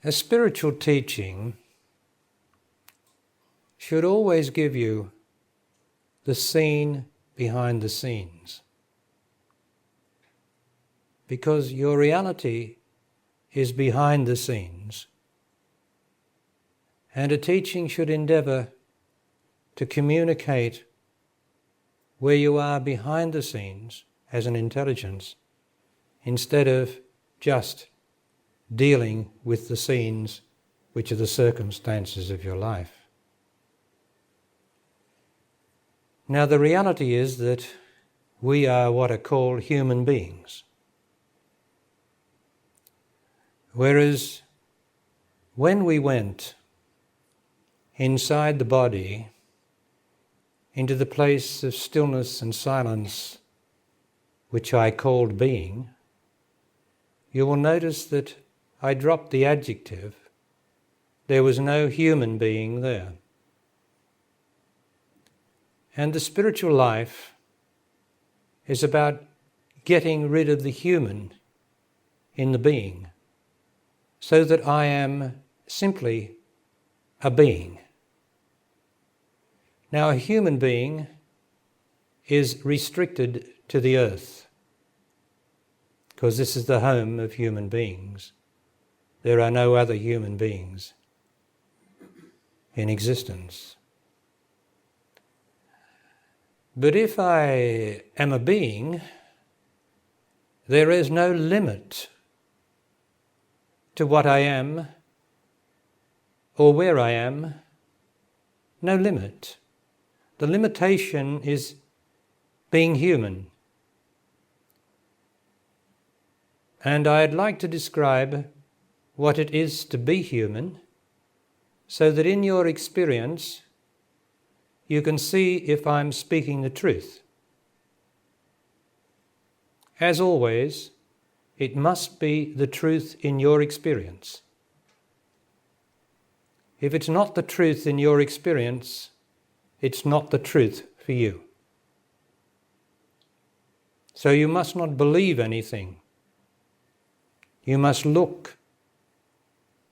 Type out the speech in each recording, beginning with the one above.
A spiritual teaching should always give you the scene behind the scenes, because your reality is behind the scenes, and a teaching should endeavour to communicate where you are behind the scenes as an intelligence, instead of just dealing with the scenes which are the circumstances of your life. Now, the reality is that we are what are called human beings. Whereas when we went inside the body into the place of stillness and silence, which I called being, you will notice that I dropped the adjective. There was no human being there. And the spiritual life is about getting rid of the human in the being, so that I am simply a being. Now, a human being is restricted to the earth, because this is the home of human beings. There are no other human beings in existence. But if I am a being, there is no limit to what I am or where I am. No limit. The limitation is being human. And I'd like to describe what it is to be human, so that in your experience you can see if I'm speaking the truth. As always, it must be the truth in your experience. If it's not the truth in your experience, it's not the truth for you. So you must not believe anything. You must look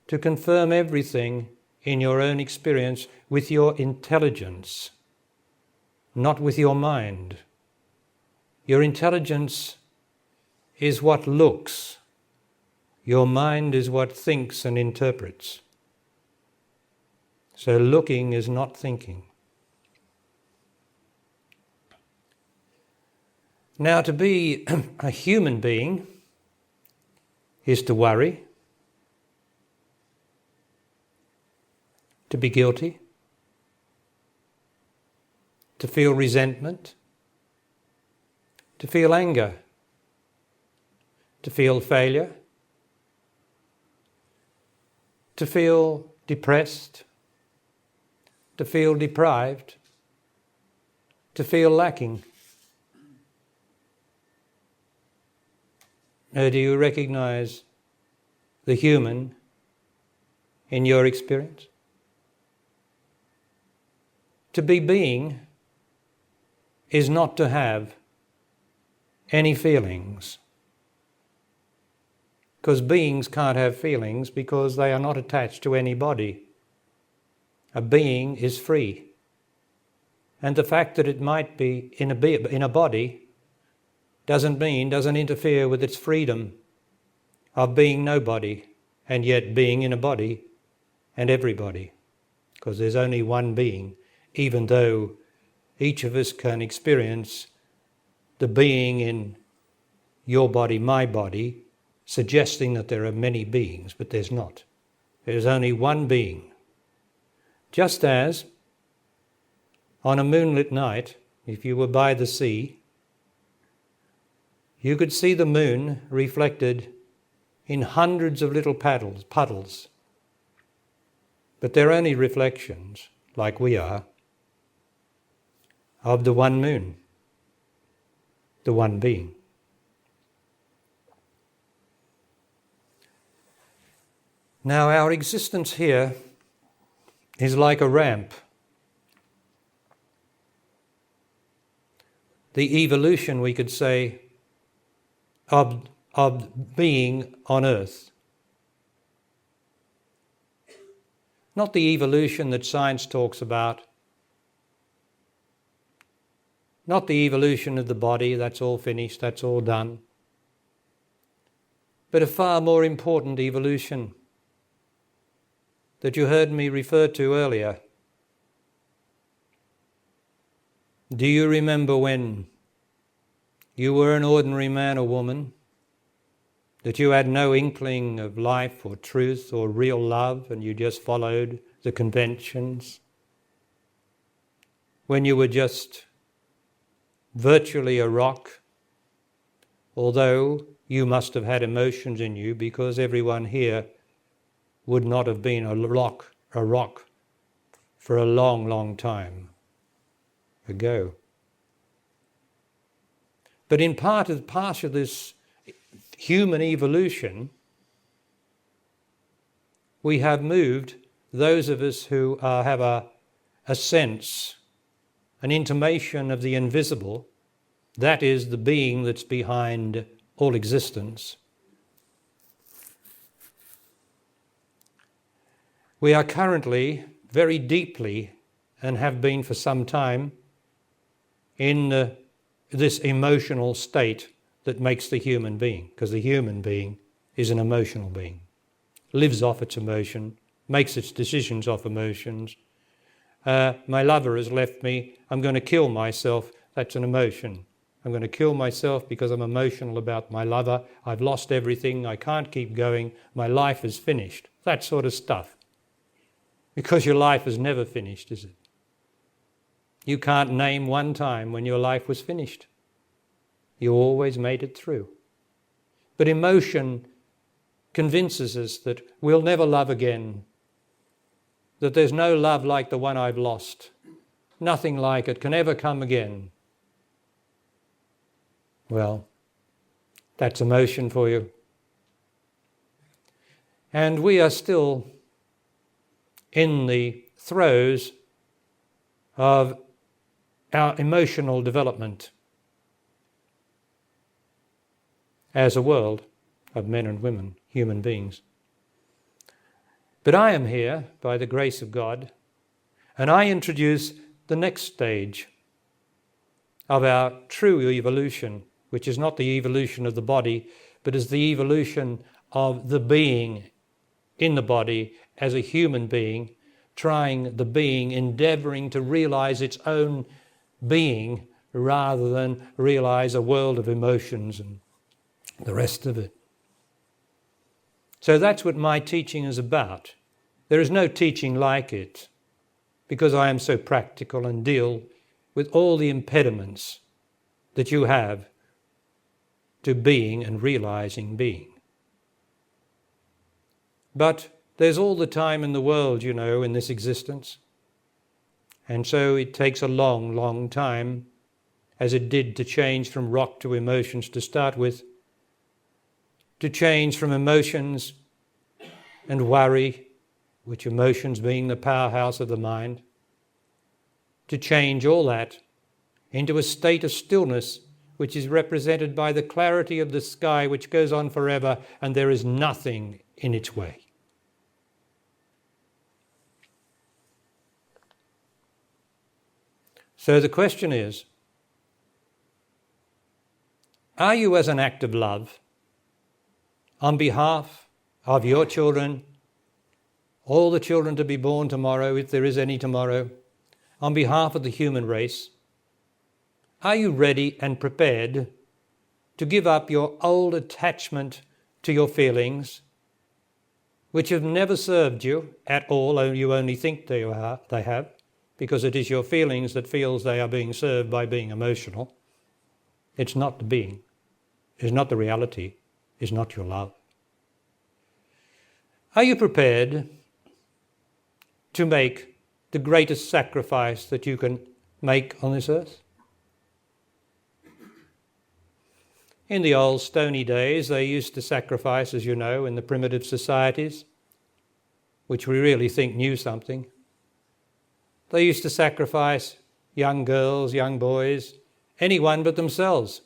to confirm everything in your own experience with your intelligence, not with your mind. Your intelligence is what looks. Your mind is what thinks and interprets. So looking is not thinking. Now, to be a human being is to worry, to be guilty, to feel resentment, to feel anger, to feel failure, to feel depressed, to feel deprived, to feel lacking. Now, do you recognize the human in your experience? To be being is not to have any feelings, because beings can't have feelings because they are not attached to any body. A being is free, and the fact that it might be in a body doesn't interfere with its freedom of being nobody and yet being in a body and everybody, because there's only one being, even though each of us can experience the being in your body, my body, suggesting that there are many beings, but there's not. There's only one being. Just as on a moonlit night, if you were by the sea, you could see the moon reflected in hundreds of little puddles. But they're only reflections, like we are, of the one moon, the one being. Now, our existence here is like a ramp. The evolution, we could say, of being on earth. Not the evolution that science talks about. Not the evolution of the body, that's all finished, that's all done. But a far more important evolution that you heard me refer to earlier. Do you remember when you were an ordinary man or woman, that you had no inkling of life or truth or real love and you just followed the conventions? When you were just virtually a rock, although you must have had emotions in you, because everyone here would not have been a rock for a long, long time ago. But in part of this human evolution, we have moved, those of us who have a sense, an intimation of the invisible, that is the being that's behind all existence. We are currently very deeply, and have been for some time, in this emotional state that makes the human being, because the human being is an emotional being, lives off its emotion, makes its decisions off emotions. My lover has left me, I'm going to kill myself, that's an emotion. I'm going to kill myself because I'm emotional about my lover, I've lost everything, I can't keep going, my life is finished. That sort of stuff. Because your life is never finished, is it? You can't name one time when your life was finished. You always made it through. But emotion convinces us that we'll never love again, that there's no love like the one I've lost. Nothing like it can ever come again. Well, that's emotion for you. And we are still in the throes of our emotional development as a world of men and women, human beings. But I am here by the grace of God, and I introduce the next stage of our true evolution, which is not the evolution of the body, but is the evolution of the being in the body as a human being, endeavouring to realize its own being rather than realize a world of emotions and the rest of it. So that's what my teaching is about. There is no teaching like it, because I am so practical and deal with all the impediments that you have to being and realizing being. But there's all the time in the world, you know, in this existence. And so it takes a long, long time, as it did to change from rock to emotions to start with, to change from emotions and worry, which emotions being the powerhouse of the mind, to change all that into a state of stillness, which is represented by the clarity of the sky, which goes on forever, and there is nothing in its way. So the question is, are you, as an act of love, on behalf of your children, all the children to be born tomorrow, if there is any tomorrow, on behalf of the human race, are you ready and prepared to give up your old attachment to your feelings, which have never served you at all, you only think they have, because it is your feelings that feels they are being served by being emotional. It's not the being, it's not the reality, it's not your love. Are you prepared to make the greatest sacrifice that you can make on this earth? In the old stony days, they used to sacrifice, as you know, in the primitive societies, which we really think knew something. They used to sacrifice young girls, young boys, anyone but themselves.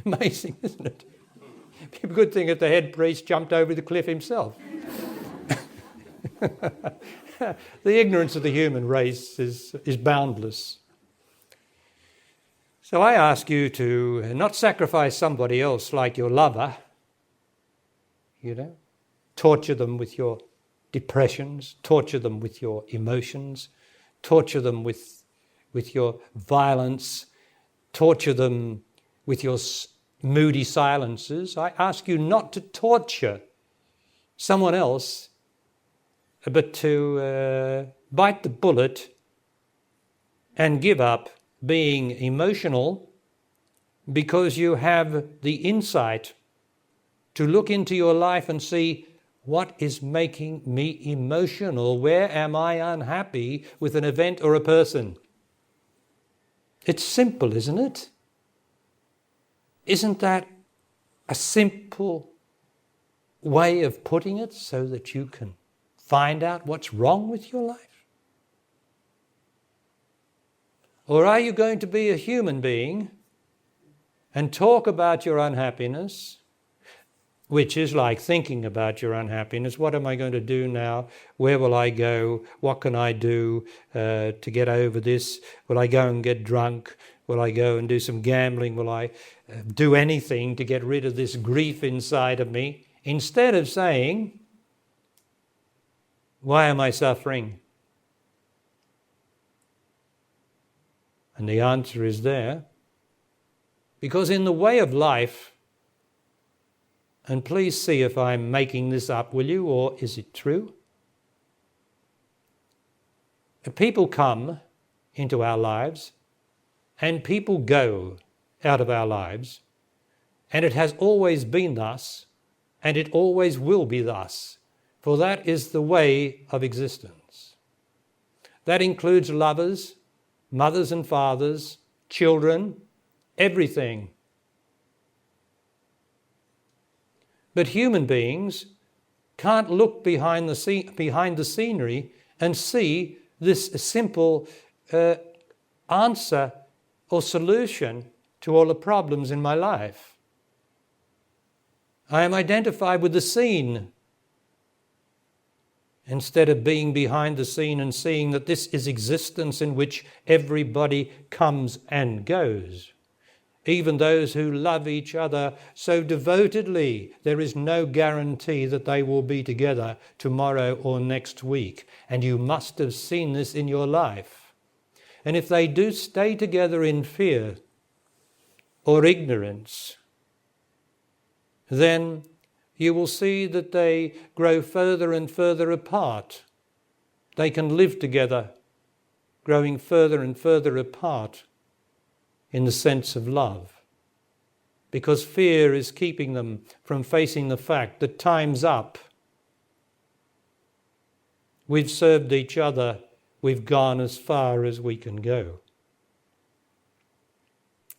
Amazing, isn't it? It'd be a good thing if the head priest jumped over the cliff himself. The ignorance of the human race is boundless. So I ask you to not sacrifice somebody else like your lover, torture them with your depressions, torture them with your emotions, torture them with your violence, torture them with your moody silences. I ask you not to torture someone else, but to bite the bullet and give up being emotional because you have the insight to look into your life and see what is making me emotional. Where am I unhappy with an event or a person? It's simple, isn't it? Isn't that a simple way of putting it so that you can find out what's wrong with your life? Or are you going to be a human being and talk about your unhappiness, which is like thinking about your unhappiness? What am I going to do now? Where will I go? What can I do to get over this? Will I go and get drunk? Will I go and do some gambling? Will I do anything to get rid of this grief inside of me? Instead of saying, why am I suffering? And the answer is there. Because in the way of life, and please see if I'm making this up, will you, or is it true? People come into our lives and people go out of our lives, and it has always been thus, and it always will be thus, for that is the way of existence. That includes lovers, mothers and fathers, children, everything. But human beings can't look behind the scenery and see this simple answer or solution to all the problems in my life. I am identified with the scene instead of being behind the scene and seeing that this is existence in which everybody comes and goes. Even those who love each other so devotedly, there is no guarantee that they will be together tomorrow or next week. And you must have seen this in your life. And if they do stay together in fear or ignorance, then you will see that they grow further and further apart. They can live together, growing further and further apart in the sense of love, because fear is keeping them from facing the fact that time's up. We've served each other, we've gone as far as we can go.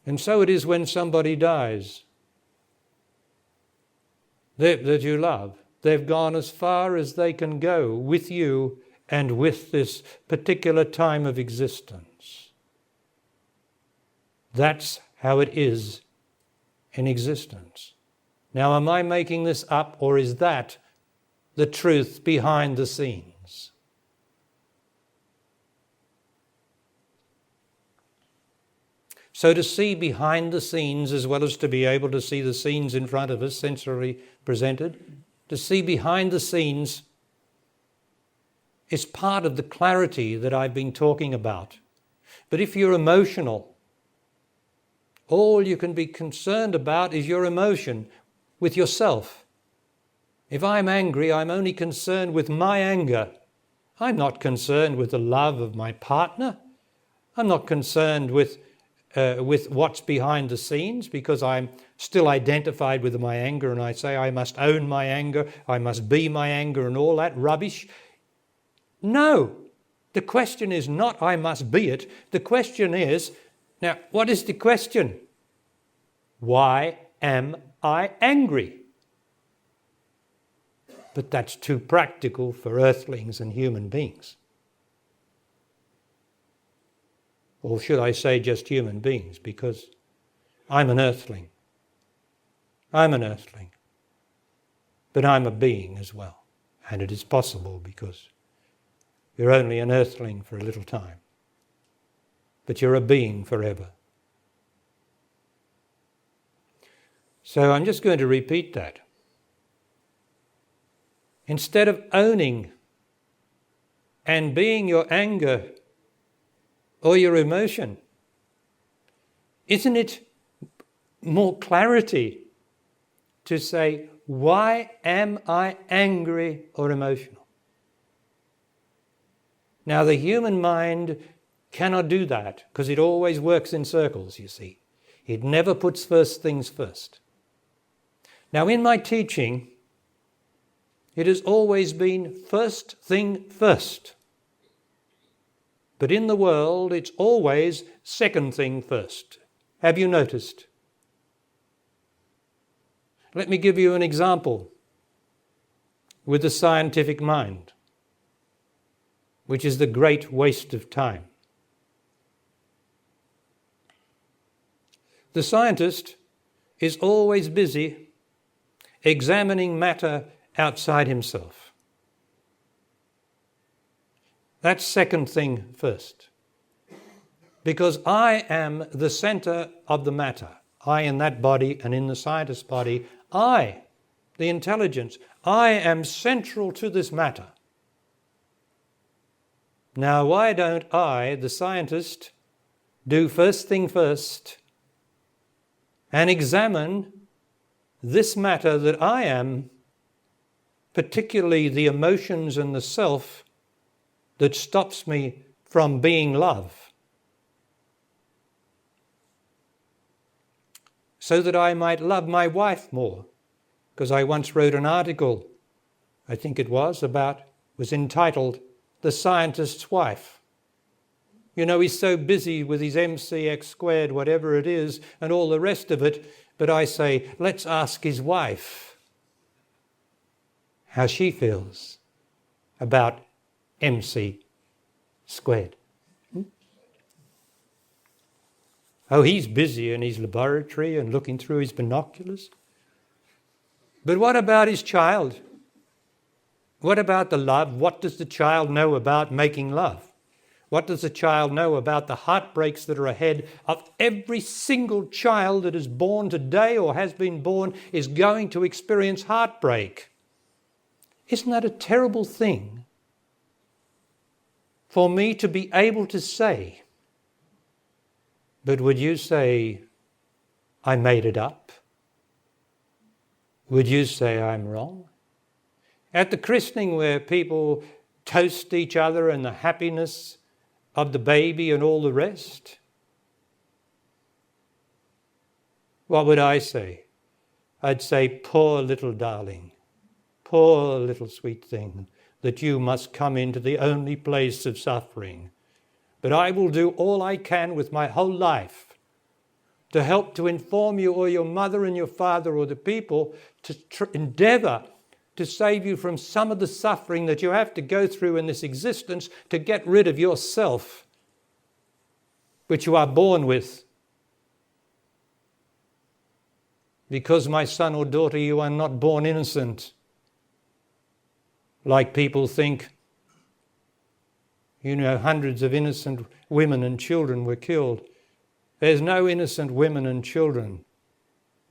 And so it is when somebody dies that you love. They've gone as far as they can go with you and with this particular time of existence. That's how it is in existence. Now, am I making this up, or is that the truth behind the scenes? So to see behind the scenes, as well as to be able to see the scenes in front of us, sensorily presented, to see behind the scenes is part of the clarity that I've been talking about. But if you're emotional, all you can be concerned about is your emotion with yourself. If I'm angry, I'm only concerned with my anger. I'm not concerned with the love of my partner. I'm not concerned with what's behind the scenes, because I'm still identified with my anger, and I say I must own my anger, I must be my anger and all that rubbish. No, the question is not I must be it. The question is, now, what is the question? Why am I angry? But that's too practical for earthlings and human beings. Or should I say just human beings, because I'm an earthling. I'm an earthling. But I'm a being as well. And it is possible because you're only an earthling for a little time. But you're a being forever. So I'm just going to repeat that. Instead of owning and being your anger or your emotion, isn't it more clarity to say, why am I angry or emotional? Now, the human mind cannot do that because it always works in circles, you see. It never puts first things first. Now, in my teaching, it has always been first thing first. But in the world, it's always second thing first. Have you noticed? Let me give you an example with the scientific mind, which is the great waste of time. The scientist is always busy examining matter outside himself. That's second thing first. Because I am the center of the matter. I in that body and in the scientist's body, I, the intelligence, I am central to this matter. Now, why don't I, the scientist, do first thing first and examine this matter that I am, particularly the emotions and the self that stops me from being love, so that I might love my wife more? Because I once wrote an article, I think it was entitled, The Scientist's Wife. You know, he's so busy with his mcx², whatever it is, and all the rest of it, but I say, let's ask his wife how she feels about mc². Oh, he's busy in his laboratory and looking through his binoculars. But what about his child? What about the love? What does the child know about making love? What does the child know about the heartbreaks that are ahead of every single child that is born today or has been born is going to experience heartbreak? Isn't that a terrible thing for me to be able to say? But would you say, I made it up? Would you say I'm wrong? At the christening where people toast each other and the happiness of the baby and all the rest, what would I say? I'd say, poor little darling, poor little sweet thing, that you must come into the only place of suffering. But I will do all I can with my whole life to help to inform you or your mother and your father or the people to endeavour to save you from some of the suffering that you have to go through in this existence to get rid of yourself, which you are born with. Because, my son or daughter, you are not born innocent, like people think. You know, hundreds of innocent women and children were killed. There's no innocent women and children,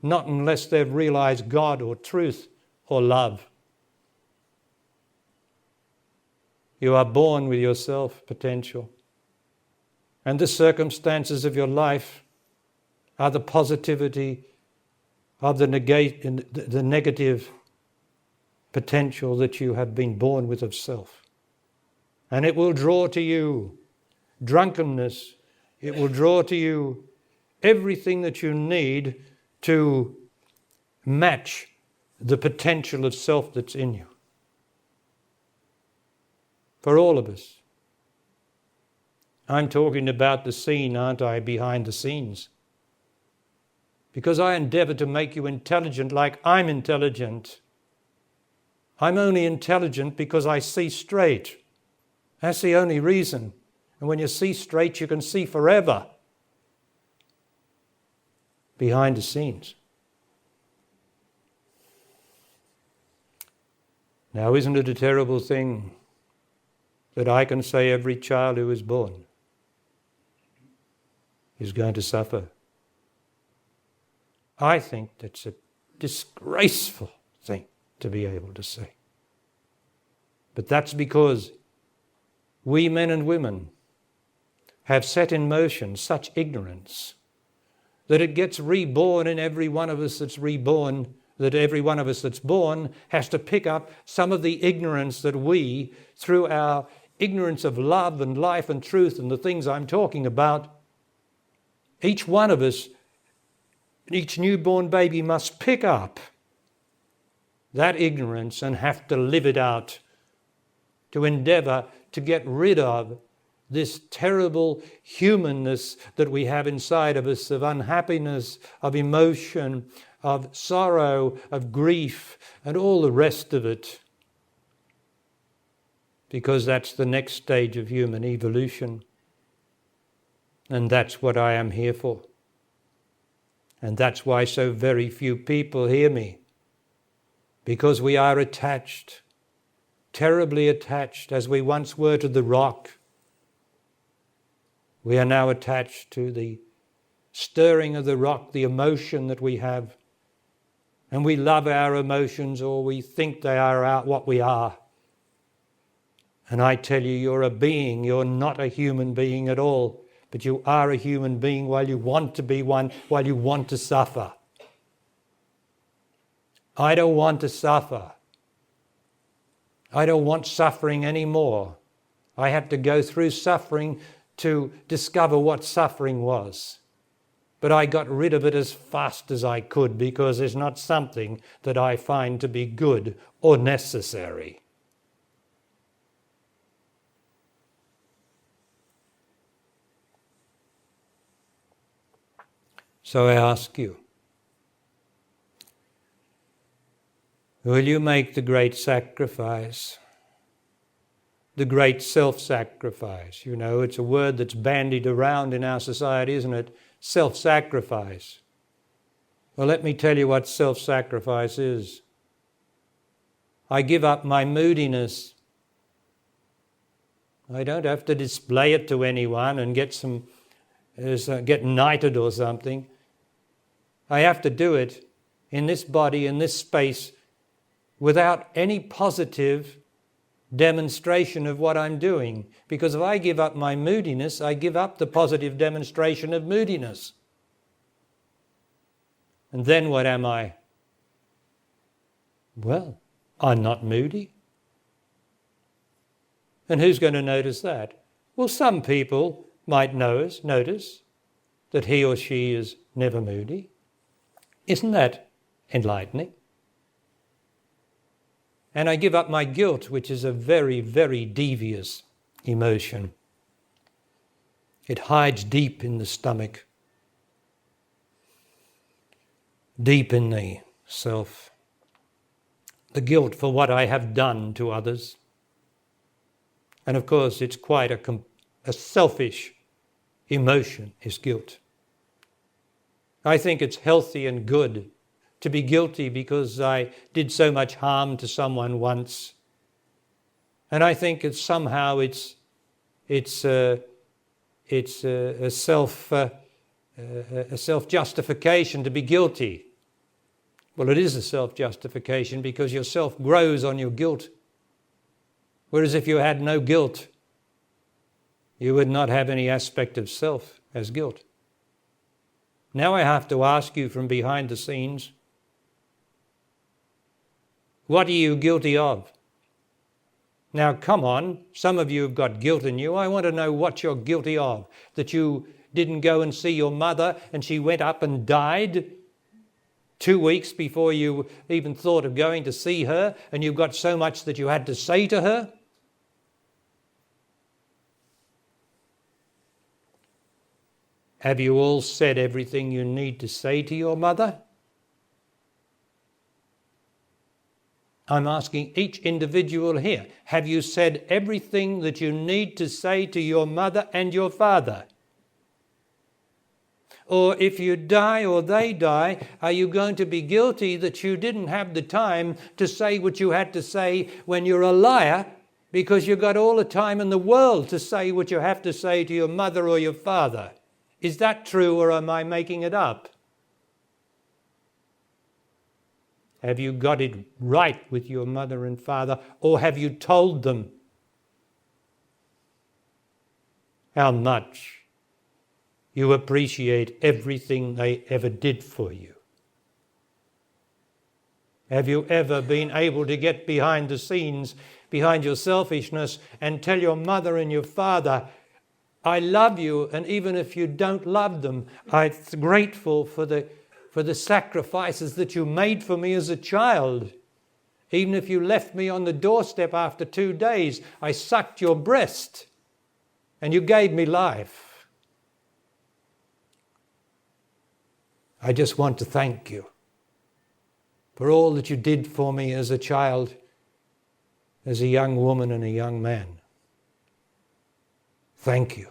not unless they've realized God or truth or love. You are born with your self-potential. And the circumstances of your life are the positivity of the negative potential that you have been born with of self. And it will draw to you drunkenness. It will draw to you everything that you need to match the potential of self that's in you. For all of us. I'm talking about the scene, aren't I, behind the scenes? Because I endeavour to make you intelligent like I'm intelligent. I'm only intelligent because I see straight. That's the only reason. And when you see straight, you can see forever behind the scenes. Now, isn't it a terrible thing that I can say every child who is born is going to suffer? I think that's a disgraceful thing to be able to say. But that's because we men and women have set in motion such ignorance that it gets reborn in every one of us that's reborn, that every one of us that's born has to pick up some of the ignorance that we, through our ignorance of love and life and truth and the things I'm talking about, each one of us, each newborn baby must pick up that ignorance and have to live it out, to endeavour to get rid of this terrible humanness that we have inside of us, of unhappiness, of emotion, of sorrow, of grief, and all the rest of it. Because that's the next stage of human evolution. And that's what I am here for. And that's why so very few people hear me. Because we are attached, terribly attached, as we once were to the rock. We are now attached to the stirring of the rock, the emotion that we have. And we love our emotions, or we think they are what we are. And I tell you, you're a being. You're not a human being at all. But you are a human being while you want to be one, while you want to suffer. I don't want to suffer. I don't want suffering anymore. I had to go through suffering to discover what suffering was. But I got rid of it as fast as I could, because it's not something that I find to be good or necessary. So I ask you, will you make the great sacrifice? The great self-sacrifice. You know, it's a word that's bandied around in our society, isn't it? Self-sacrifice. Well, let me tell you what self-sacrifice is. I give up my moodiness. I don't have to display it to anyone and get knighted or something. I have to do it in this body, in this space, without any positive demonstration of what I'm doing. Because if I give up my moodiness, I give up the positive demonstration of moodiness. And then what am I? Well, I'm not moody. And who's going to notice that? Well, some people might notice that he or she is never moody. Isn't that enlightening? And I give up my guilt, which is a very, very devious emotion. It hides deep in the stomach, deep in the self. The guilt for what I have done to others. And of course, it's quite a selfish emotion, is guilt. I think it's healthy and good to be guilty because I did so much harm to someone once. And I think it's somehow it's a self-justification to be guilty. Well, it is a self-justification because your self grows on your guilt. Whereas if you had no guilt, you would not have any aspect of self as guilt. Now I have to ask you from behind the scenes, what are you guilty of? Now come on, some of you have got guilt in you. I want to know what you're guilty of. That you didn't go and see your mother and she went up and died 2 weeks before you even thought of going to see her, and you've got so much that you had to say to her. Have you all said everything you need to say to your mother? I'm asking each individual here, have you said everything that you need to say to your mother and your father? Or if you die or they die, are you going to be guilty that you didn't have the time to say what you had to say when you're a liar, because you've got all the time in the world to say what you have to say to your mother or your father? Is that true, or am I making it up? Have you got it right with your mother and father, or have you told them how much you appreciate everything they ever did for you? Have you ever been able to get behind the scenes, behind your selfishness, and tell your mother and your father, I love you, and even if you don't love them, I'm grateful for the sacrifices that you made for me as a child. Even if you left me on the doorstep after 2 days, I sucked your breast and you gave me life. I just want to thank you for all that you did for me as a child, as a young woman and a young man. Thank you.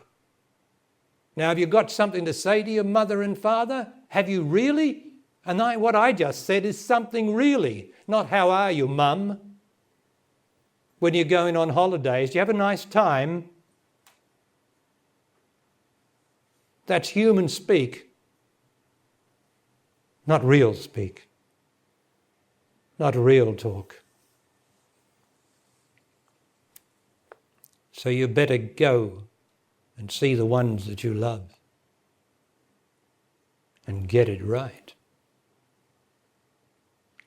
Now, have you got something to say to your mother and father? Have you really? And what I just said is something really, not how are you, mum? When you're going on holidays, do you have a nice time? That's human speak, not real speak, not real talk. So you better go and see the ones that you love and get it right.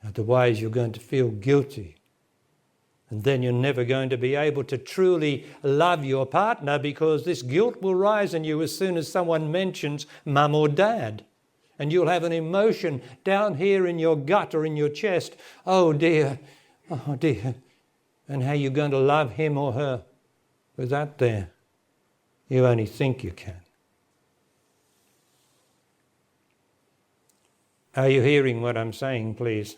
Otherwise you're going to feel guilty, and then you're never going to be able to truly love your partner, because this guilt will rise in you as soon as someone mentions mum or dad. And you'll have an emotion down here in your gut or in your chest, oh dear, and how you're going to love him or her with that there. You only think you can. Are you hearing what I'm saying, please?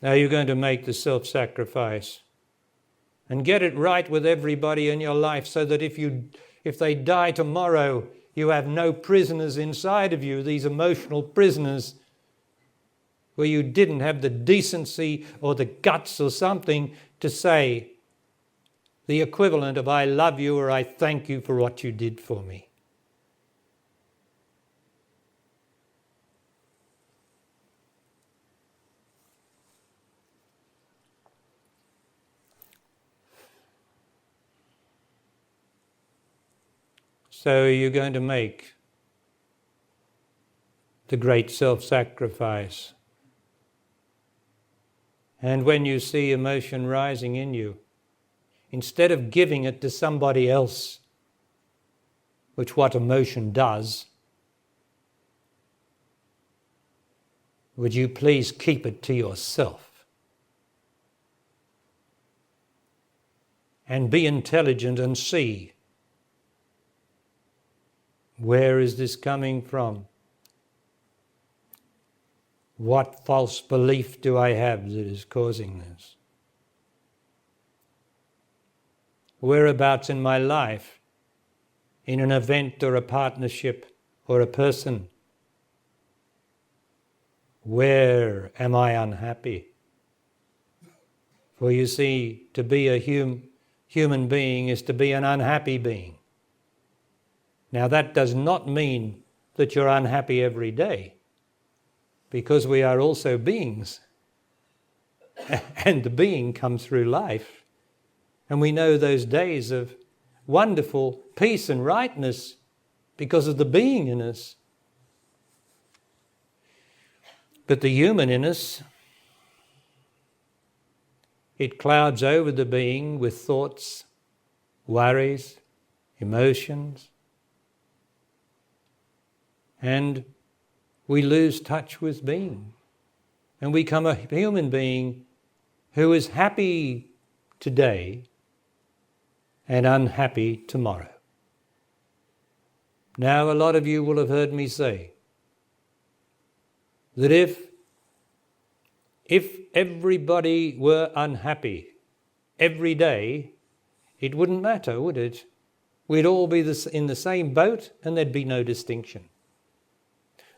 Are you going to make the self-sacrifice and get it right with everybody in your life, so that if they die tomorrow, you have no prisoners inside of you, these emotional prisoners, where you didn't have the decency or the guts or something to say the equivalent of I love you or I thank you for what you did for me. So you're going to make the great self-sacrifice. And when you see emotion rising in you, instead of giving it to somebody else, which what emotion does, would you please keep it to yourself? And be intelligent and see, where is this coming from? What false belief do I have that is causing this? Whereabouts in my life, in an event or a partnership or a person, where am I unhappy? For you see, to be a human being is to be an unhappy being. Now that does not mean that you're unhappy every day, because we are also beings. And the being comes through life. And we know those days of wonderful peace and rightness because of the being in us. But the human in us, it clouds over the being with thoughts, worries, emotions. And we lose touch with being. And we become a human being who is happy today and unhappy tomorrow. Now, a lot of you will have heard me say that if everybody were unhappy every day, it wouldn't matter, would it? We'd all be in the same boat and there'd be no distinction.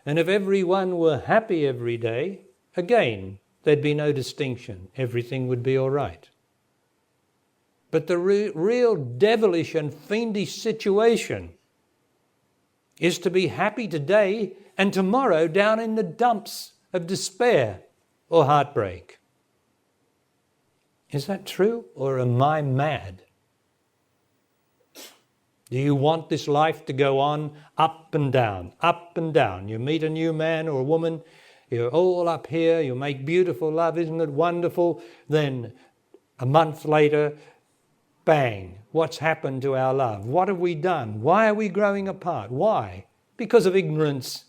And if everyone were happy every day, again, there'd be no distinction. Everything would be all right. But the real devilish and fiendish situation is to be happy today and tomorrow down in the dumps of despair or heartbreak. Is that true, or am I mad? Do you want this life to go on up and down, up and down? You meet a new man or a woman, you're all up here, you make beautiful love, isn't it wonderful? Then a month later, bang, what's happened to our love? What have we done? Why are we growing apart? Why? Because of ignorance.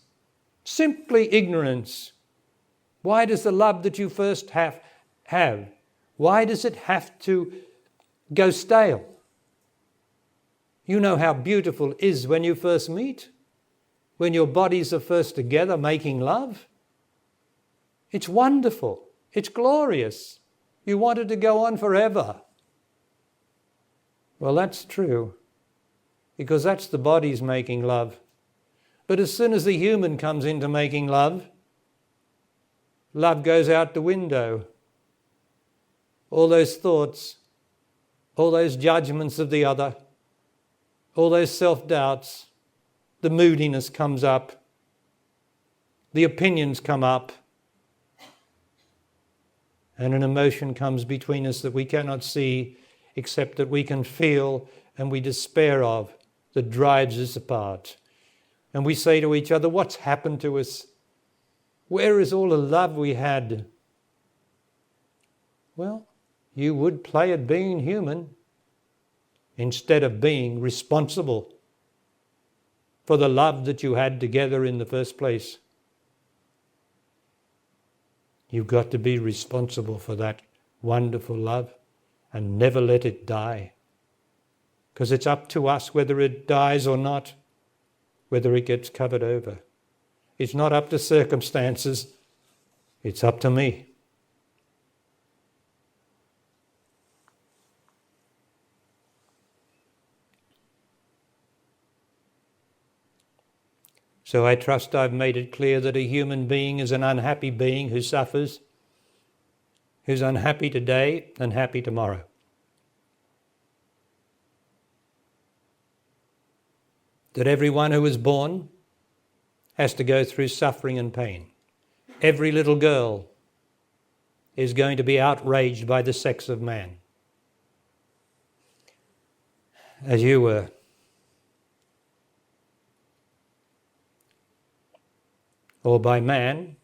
Simply ignorance. Why does the love that you first have, why does it have to go stale? You know how beautiful it is when you first meet, when your bodies are first together making love. It's wonderful. It's glorious. You want it to go on forever. Well, that's true, because that's the bodies making love. But as soon as the human comes into making love, love goes out the window. All those thoughts, all those judgments of the other, all those self-doubts, the moodiness comes up, the opinions come up, and an emotion comes between us that we cannot see except that we can feel and we despair of, that drives us apart. And we say to each other, what's happened to us? Where is all the love we had? Well, you would play at being human instead of being responsible for the love that you had together in the first place. You've got to be responsible for that wonderful love and never let it die. Because it's up to us whether it dies or not, whether it gets covered over. It's not up to circumstances, it's up to me. So I trust I've made it clear that a human being is an unhappy being who suffers, who's unhappy today and happy tomorrow. That everyone who is born has to go through suffering and pain. Every little girl is going to be outraged by the sex of man, as you were. Or by man,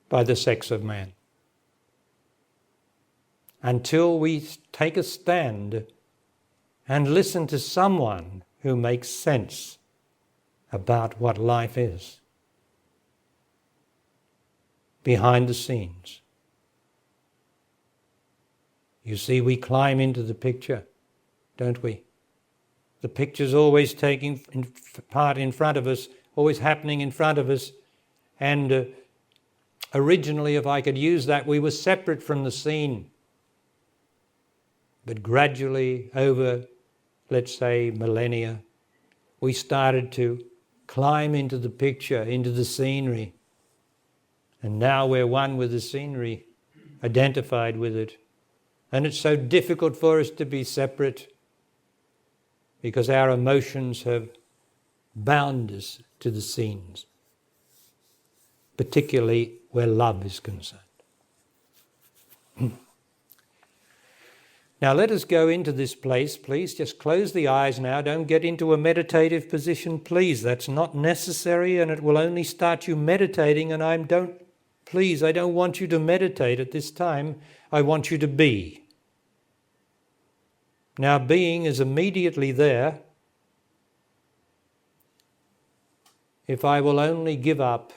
by the sex of man. Until we take a stand and listen to someone who makes sense about what life is behind the scenes. You see, we climb into the picture, don't we? The picture's always taking part in front of us, always happening in front of us. And originally, if I could use that, we were separate from the scene. But gradually, over, let's say, millennia, we started to climb into the picture, into the scenery. And now we're one with the scenery, identified with it. And it's so difficult for us to be separate because our emotions have bound us to the scenes, particularly where love is concerned. Now let us go into this place, please. Just close the eyes now. Don't get into a meditative position, please. That's not necessary, and it will only start you meditating, and I don't want you to meditate at this time. I want you to be. Now being is immediately there. If I will only give up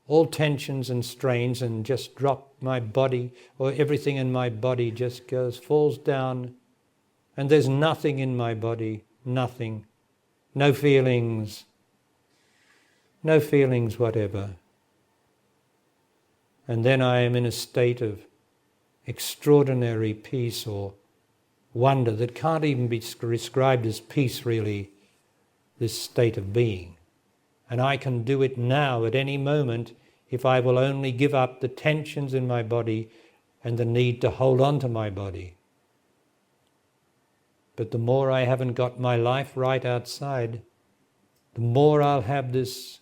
all tensions and strains and just drop my body, or everything in my body just falls down, and there's nothing in my body, nothing, no feelings whatever. And then I am in a state of extraordinary peace or wonder that can't even be described as peace, really, this state of being. And I can do it now at any moment if I will only give up the tensions in my body and the need to hold on to my body. But the more I haven't got my life right outside, the more I'll have this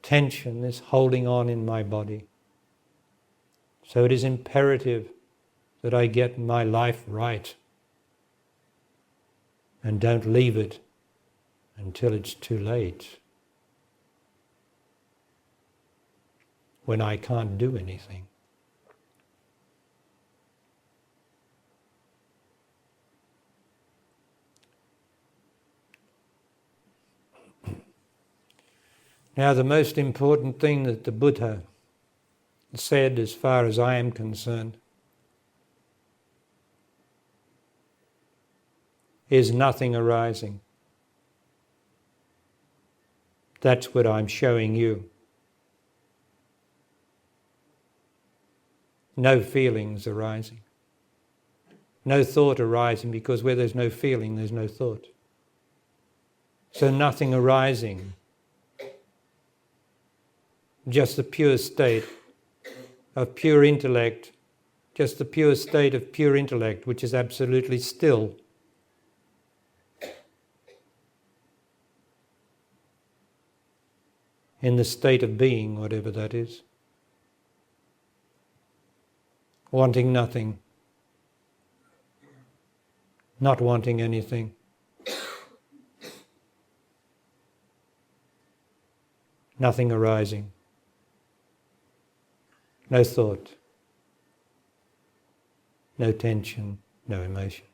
tension, this holding on in my body. So it is imperative that I get my life right and don't leave it until it's too late, when I can't do anything. Now, the most important thing that the Buddha said, as far as I am concerned, is nothing arising. That's what I'm showing you. No feelings arising. No thought arising, because where there's no feeling, there's no thought. So nothing arising. Just the pure state of pure intellect, just the pure state of pure intellect, which is absolutely still. In the state of being, whatever that is. Wanting nothing. Not wanting anything. Nothing arising. No thought. No tension, no emotions.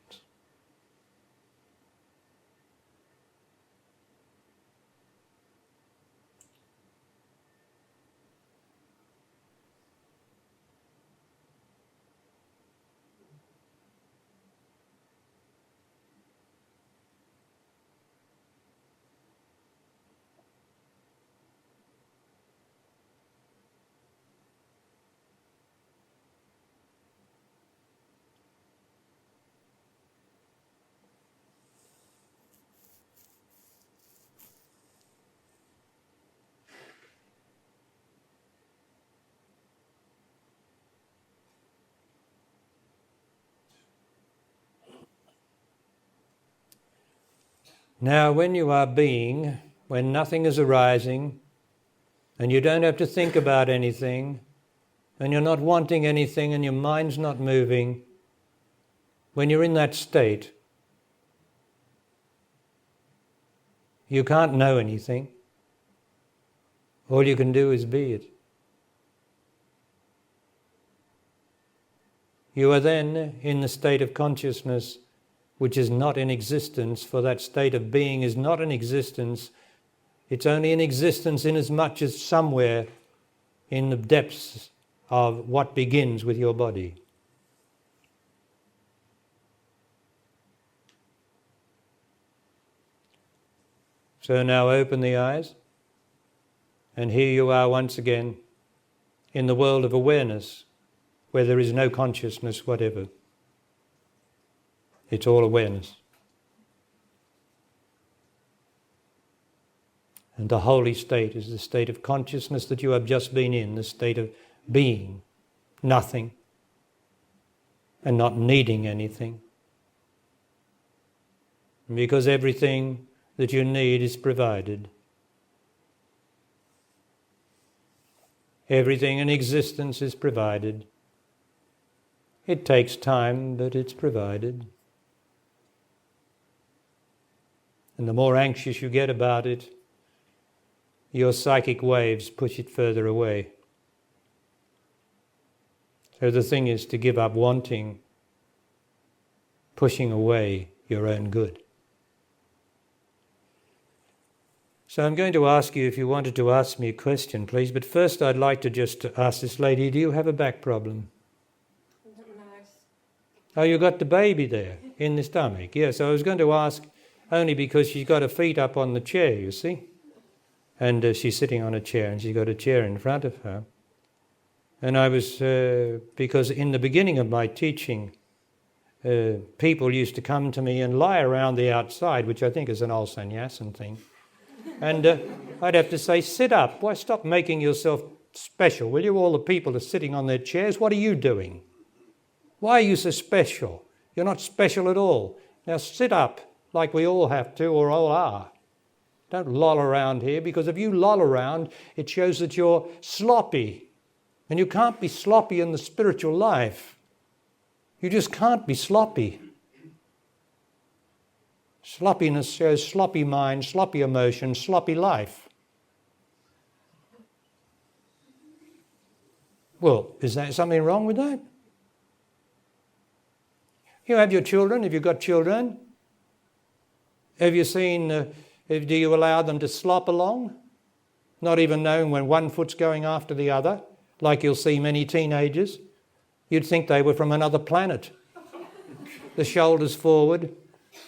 Now, when you are being, when nothing is arising, and you don't have to think about anything, and you're not wanting anything, and your mind's not moving, when you're in that state, you can't know anything. All you can do is be it. You are then in the state of consciousness which is not in existence, for that state of being is not in existence. It's only in existence inasmuch as somewhere in the depths of what begins with your body. So now open the eyes, and here you are once again in the world of awareness, where there is no consciousness whatever. It's all awareness. And the holy state is the state of consciousness that you have just been in, the state of being, nothing, and not needing anything. Because everything that you need is provided. Everything in existence is provided. It takes time, but it's provided. And the more anxious you get about it, your psychic waves push it further away. So the thing is to give up wanting, pushing away your own good. So I'm going to ask you if you wanted to ask me a question, please. But first I'd like to just ask this lady, do you have a back problem? No. Oh, you got the baby there in the stomach. Yes, I was going to ask only because she's got her feet up on the chair, you see. And she's sitting on a chair, and she's got a chair in front of her. And I was, because in the beginning of my teaching, people used to come to me and lie around the outside, which I think is an old sannyasin thing. And I'd have to say, sit up. Why stop making yourself special? Will you? All the people are sitting on their chairs. What are you doing? Why are you so special? You're not special at all. Now sit up like we all have to or all are. Don't loll around here, because if you loll around, it shows that you're sloppy. And you can't be sloppy in the spiritual life. You just can't be sloppy. Sloppiness shows sloppy mind, sloppy emotion, sloppy life. Well, is there something wrong with that? You have your children, if you've got children. Have you seen, do you allow them to slop along? Not even knowing when one foot's going after the other, like you'll see many teenagers. You'd think they were from another planet. The shoulders forward,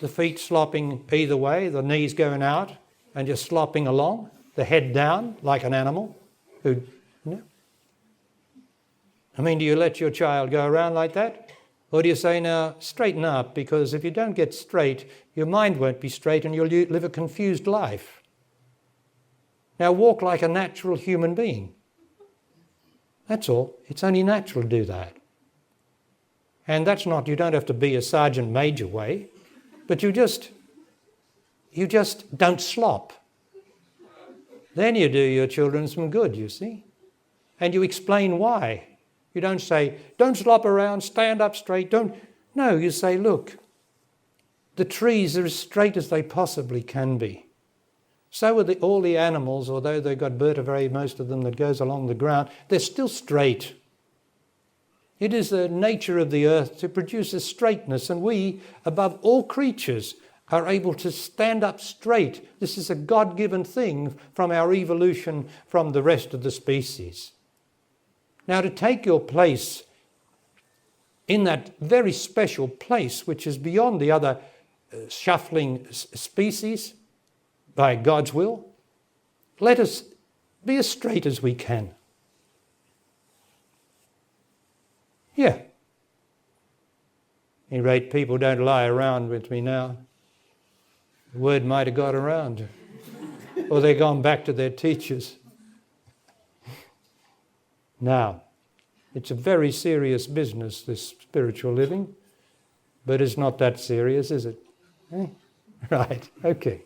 the feet slopping either way, the knees going out and just slopping along, the head down like an animal. I mean, do you let your child go around like that? Or do you say, now, straighten up, because if you don't get straight, your mind won't be straight and you'll live a confused life. Now walk like a natural human being. That's all. It's only natural to do that. And that's not, you don't have to be a sergeant major way, but you just don't slop. Then you do your children some good, you see. And you explain why. You don't say, don't slop around, stand up straight, don't. No, you say, look, the trees are as straight as they possibly can be. So are all the animals, although they've got vertebrae, most of them, that goes along the ground, they're still straight. It is the nature of the earth to produce a straightness, and we, above all creatures, are able to stand up straight. This is a God-given thing from our evolution from the rest of the species. Now, to take your place in that very special place, which is beyond the other shuffling species, by God's will, let us be as straight as we can. Yeah. At any rate, people don't lie around with me now. The word might have got around. Or they've gone back to their teachers. Now, it's a very serious business, this spiritual living, but it's not that serious, is it? Right, okay.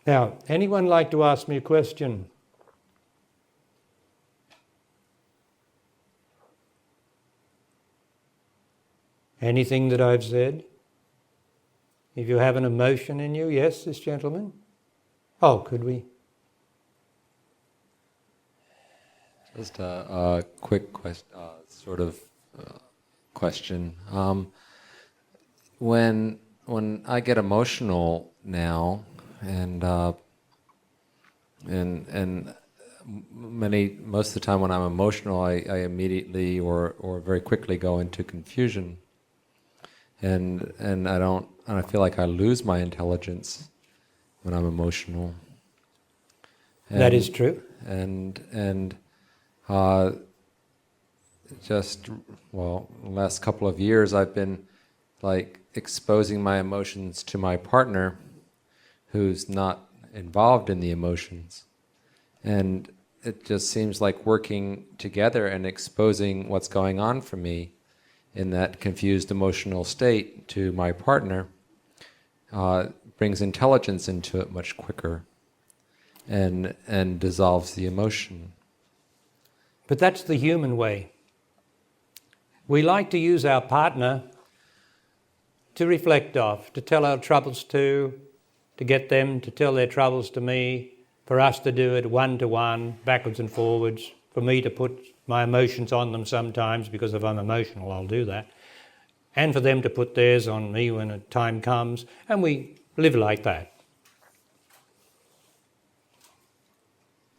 Now, anyone like to ask me a question? Anything that I've said? If you have an emotion in you, yes, this gentleman? Oh, could we? Just a quick question, question. When I get emotional now, and most of the time when I'm emotional, I immediately or very quickly go into confusion, and I feel like I lose my intelligence when I'm emotional. That is true. And the last couple of years I've been like exposing my emotions to my partner who's not involved in the emotions. And it just seems like working together and exposing what's going on for me in that confused emotional state to my partner brings intelligence into it much quicker and dissolves the emotion. But that's the human way. We like to use our partner to reflect off, to tell our troubles to get them to tell their troubles to me, for us to do it one-to-one, backwards and forwards, for me to put my emotions on them sometimes, because if I'm emotional I'll do that, and for them to put theirs on me when a time comes, and we live like that.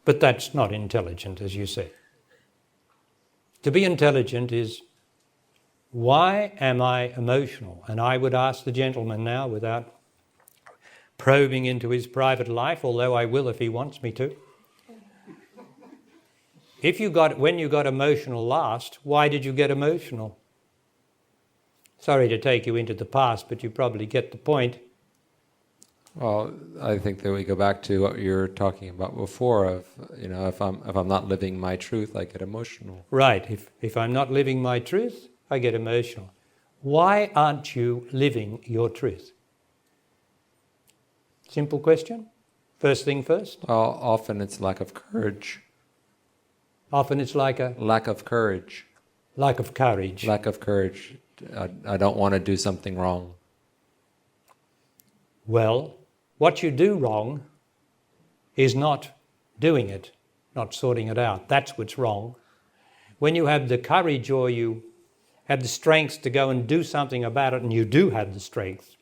But that's not intelligent, as you said. To be intelligent is, why am I emotional? And I would ask the gentleman now, without probing into his private life, although I will if he wants me to. When you got emotional last, why did you get emotional? Sorry to take you into the past, but you probably get the point. Well, I think that we go back to what you were talking about before of, if I'm not living my truth, I get emotional. Right. If I'm not living my truth, I get emotional. Why aren't you living your truth? Simple question. First thing first. Well, often it's lack of courage. Often it's like a Lack of courage. lack of courage. Lack of courage. I don't want to do something wrong. Well, what you do wrong is not doing it, not sorting it out. That's what's wrong. When you have the courage or you have the strength to go and do something about it, and you do have the strength,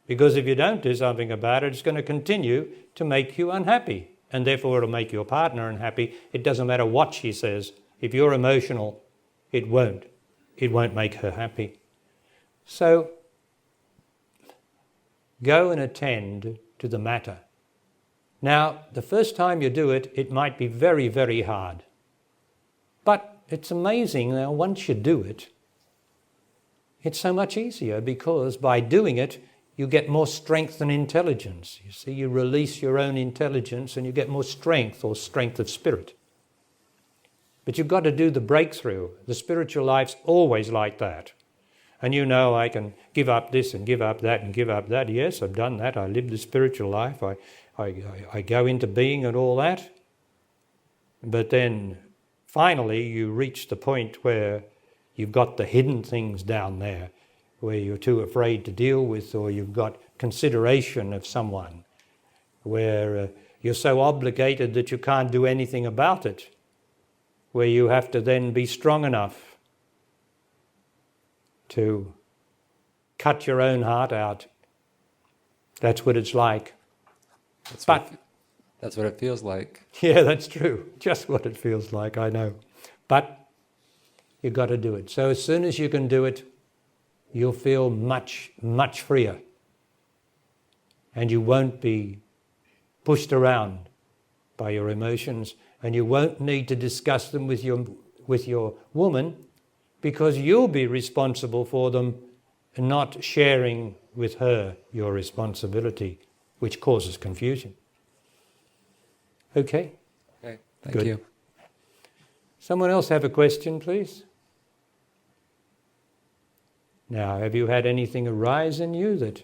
because if you don't do something about it, it's going to continue to make you unhappy, and therefore it'll make your partner unhappy. It doesn't matter what she says. If you're emotional, it won't make her happy. So go and attend to the matter. Now, the first time you do it, it might be very, very hard. But it's amazing now, once you do it, it's so much easier, because by doing it, you get more strength and intelligence. You see, you release your own intelligence and you get more strength, or strength of spirit. But you've got to do the breakthrough. The spiritual life's always like that. And I can give up this and give up that and give up that. Yes, I've done that. I live the spiritual life. I go into being and all that. But then finally you reach the point where you've got the hidden things down there, where you're too afraid to deal with, or you've got consideration of someone, where you're so obligated that you can't do anything about it, where you have to then be strong enough to cut your own heart out. That's what it's like. That's what it feels like. Yeah, that's true. Just what it feels like, I know. But you've got to do it. So as soon as you can do it, you'll feel much, much freer. And you won't be pushed around by your emotions, and you won't need to discuss them with your woman, because you'll be responsible for them and not sharing with her your responsibility, which causes confusion. Okay? Okay, thank Good. you. Someone else have a question, please? Now, have you had anything arise in you that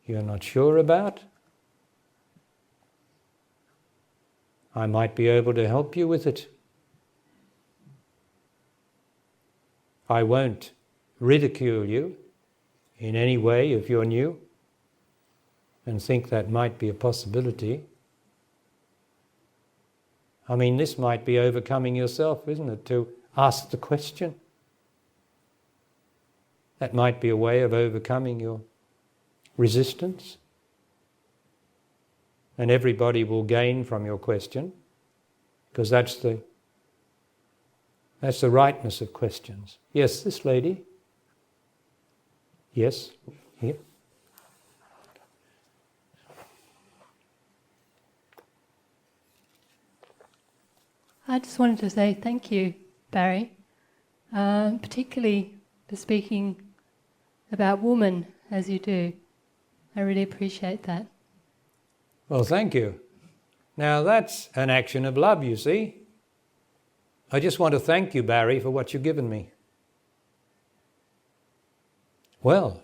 you're not sure about? I might be able to help you with it. I won't ridicule you in any way if you're new and think that might be a possibility. I mean, this might be overcoming yourself, isn't it, to ask the question? That might be a way of overcoming your resistance. And everybody will gain from your question, because that's the rightness of questions. Yes, this lady. Yes, here. I just wanted to say thank you, Barry, particularly for speaking about woman as you do. I really appreciate that. Well, thank you. Now that's an action of love, you see. I just want to thank you, Barry, for what you've given me. Well,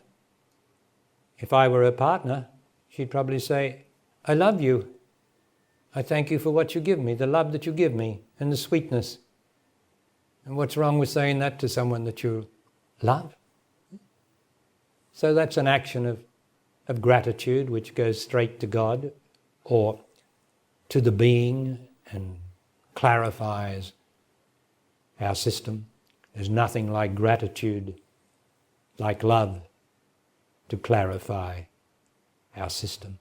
if I were a partner, she'd probably say, I love you. I thank you for what you give me, the love that you give me, and the sweetness. And what's wrong with saying that to someone that you love? So that's an action of gratitude, which goes straight to God or to the being and clarifies our system. There's nothing like gratitude, like love, to clarify our system.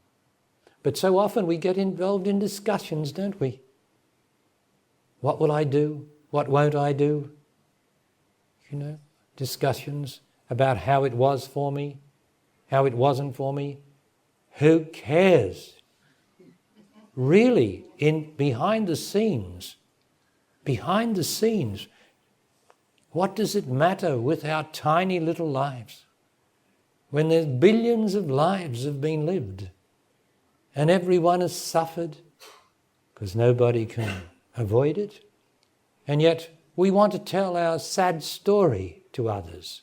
But so often we get involved in discussions, don't we? What will I do? What won't I do? Discussions about how it was for me, how it wasn't for me. Who cares? Really, behind the scenes, What does it matter with our tiny little lives when there's billions of lives have been lived and everyone has suffered because nobody can avoid it? And yet we want to tell our sad story to others.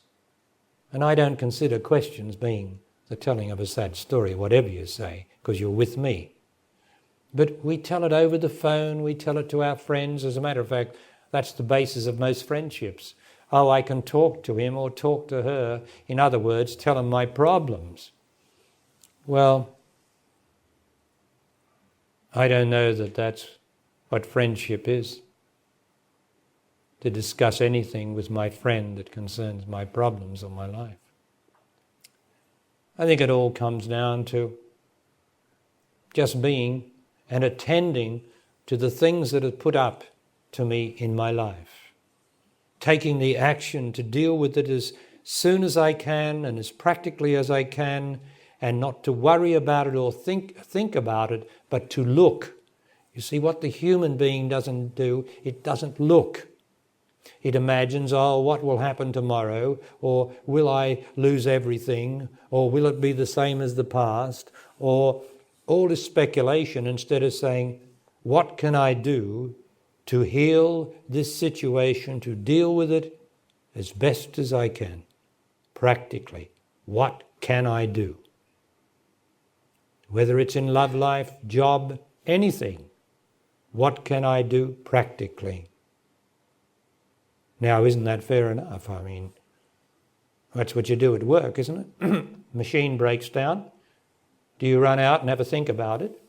And I don't consider questions being the telling of a sad story, whatever you say, because you're with me. But we tell it over the phone, we tell it to our friends. As a matter of fact, that's the basis of most friendships. Oh, I can talk to him or talk to her. In other words, tell him my problems. Well, I don't know that that's what friendship is. To discuss anything with my friend that concerns my problems or my life. I think it all comes down to just being and attending to the things that are put up to me in my life. Taking the action to deal with it as soon as I can and as practically as I can, and not to worry about it or think about it, but to look. You see, what the human being doesn't do, it doesn't look. It imagines, oh, what will happen tomorrow? Or will I lose everything? Or will it be the same as the past? Or all this speculation instead of saying, what can I do to heal this situation, to deal with it as best as I can? Practically, what can I do? Whether it's in love life, job, anything, what can I do practically? Now, isn't that fair enough? I mean, that's what you do at work, isn't it? Machine breaks down. Do you run out and have a think about it?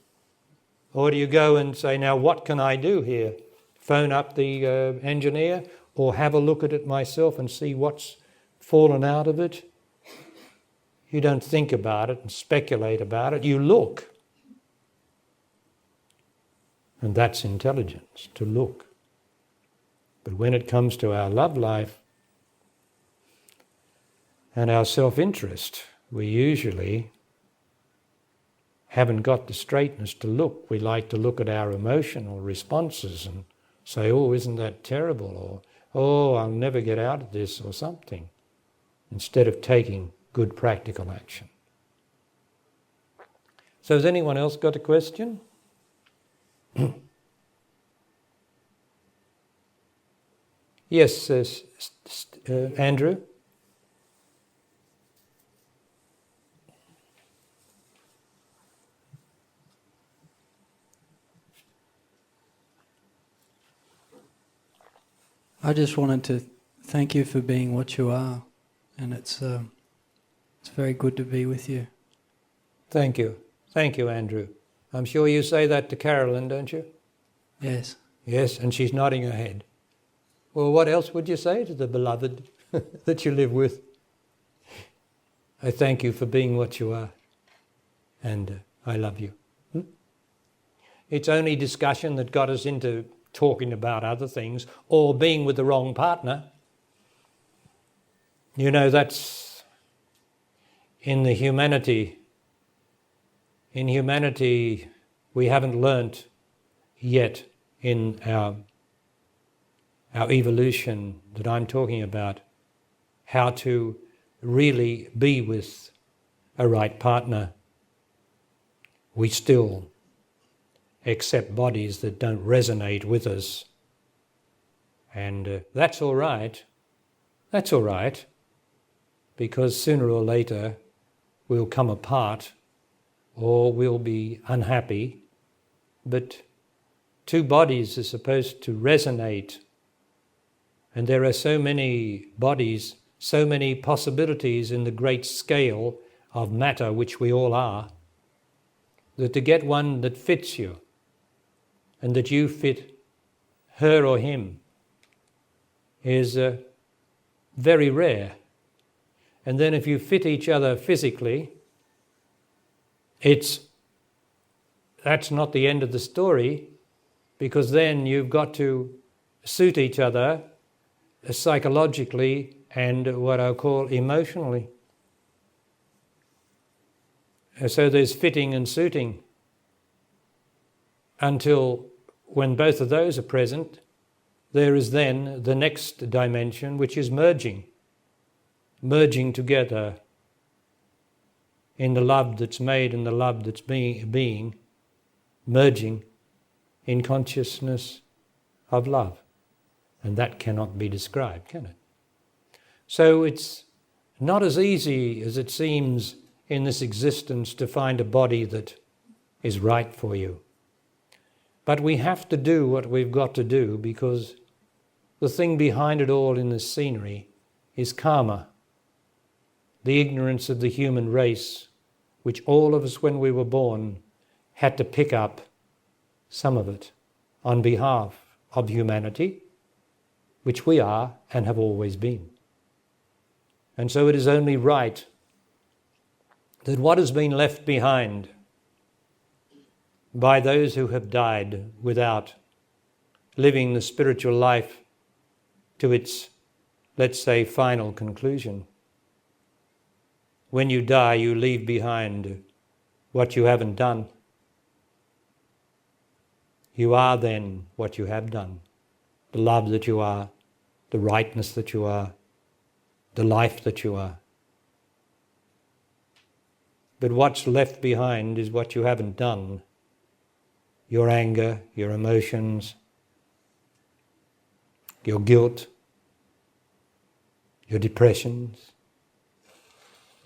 Or do you go and say, now what can I do here? Phone up the engineer, or have a look at it myself and see what's fallen out of it? You don't think about it and speculate about it. You look. And that's intelligence, to look. But when it comes to our love life and our self-interest, we usually haven't got the straightness to look. We like to look at our emotional responses and say, oh, isn't that terrible? Or, oh, I'll never get out of this, or something, instead of taking good practical action. So has anyone else got a question? Yes, Andrew? I just wanted to thank you for being what you are, and it's very good to be with you. Thank you. Thank you, Andrew. I'm sure you say that to Carolyn, don't you? Yes. Yes, and she's nodding her head. Well, what else would you say to the beloved that you live with? I thank you for being what you are, and I love you. It's only discussion that got us into talking about other things, or being with the wrong partner. You know, that's in the humanity. In humanity, we haven't learnt yet in our evolution that I'm talking about, how to really be with a right partner. We still accept bodies that don't resonate with us. And that's all right. That's all right, because sooner or later we'll come apart or we'll be unhappy. But two bodies are supposed to resonate. And there are so many bodies, so many possibilities in the great scale of matter, which we all are, that to get one that fits you and that you fit her or him is very rare. And then if you fit each other physically, that's not the end of the story, because then you've got to suit each other psychologically and what I'll call emotionally. So there's fitting and suiting until when both of those are present, there is then the next dimension, which is merging together in the love that's made and the love that's being, merging in consciousness of love. And that cannot be described, can it? So it's not as easy as it seems in this existence to find a body that is right for you. But we have to do what we've got to do, because the thing behind it all in this scenery is karma, the ignorance of the human race, which all of us when we were born had to pick up some of it on behalf of humanity, which we are and have always been. And so it is only right that what has been left behind by those who have died without living the spiritual life to its, let's say, final conclusion. When you die, you leave behind what you haven't done. You are then what you have done, the love that you are, the rightness that you are, the life that you are. But what's left behind is what you haven't done. Your anger, your emotions, your guilt, your depressions.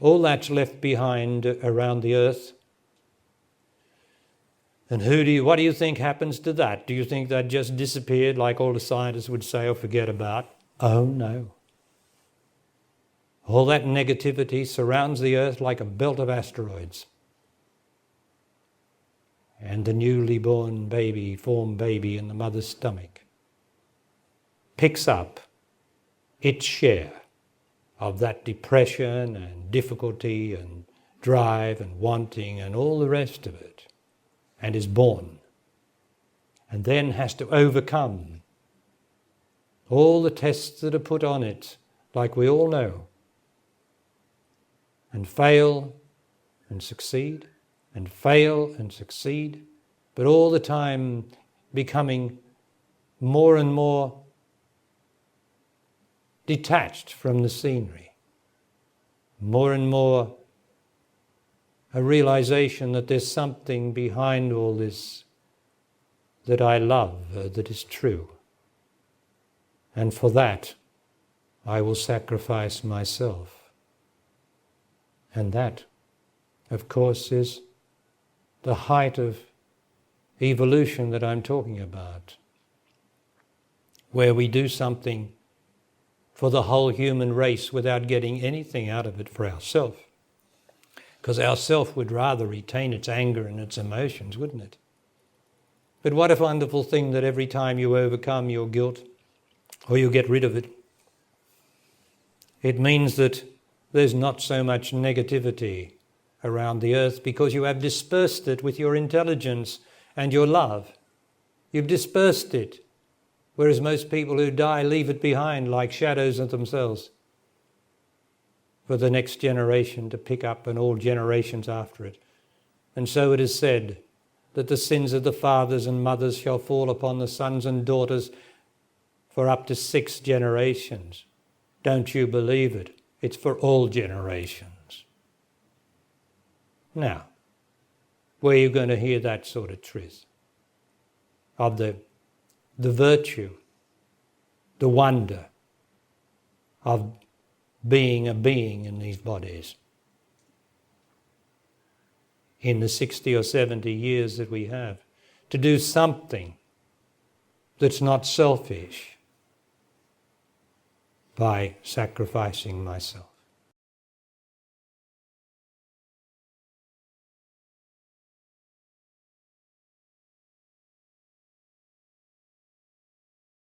All that's left behind around the earth. And what do you think happens to that? Do you think that just disappeared like all the scientists would say or forget about? Oh no. All that negativity surrounds the earth like a belt of asteroids. And the newly born baby, formed baby in the mother's stomach, picks up its share of that depression and difficulty and drive and wanting and all the rest of it, and is born, and then has to overcome all the tests that are put on it, like we all know, and fail and succeed, and fail and succeed, but all the time becoming more and more detached from the scenery, more and more a realization that there's something behind all this that I love, that is true. And for that, I will sacrifice myself. And that, of course, is the height of evolution that I'm talking about, where we do something for the whole human race without getting anything out of it for ourselves. Because ourself would rather retain its anger and its emotions, wouldn't it? But what a wonderful thing that every time you overcome your guilt or you get rid of it, it means that there's not so much negativity around the earth because you have dispersed it with your intelligence and your love. You've dispersed it, whereas most people who die leave it behind like shadows of themselves for the next generation to pick up and all generations after it. And so it is said that the sins of the fathers and mothers shall fall upon the sons and daughters for up to 6 generations. Don't you believe it? It's for all generations. Now, where are you going to hear that sort of truth? Of the virtue, the wonder of being a being in these bodies. In the 60 or 70 years that we have, to do something that's not selfish by sacrificing myself.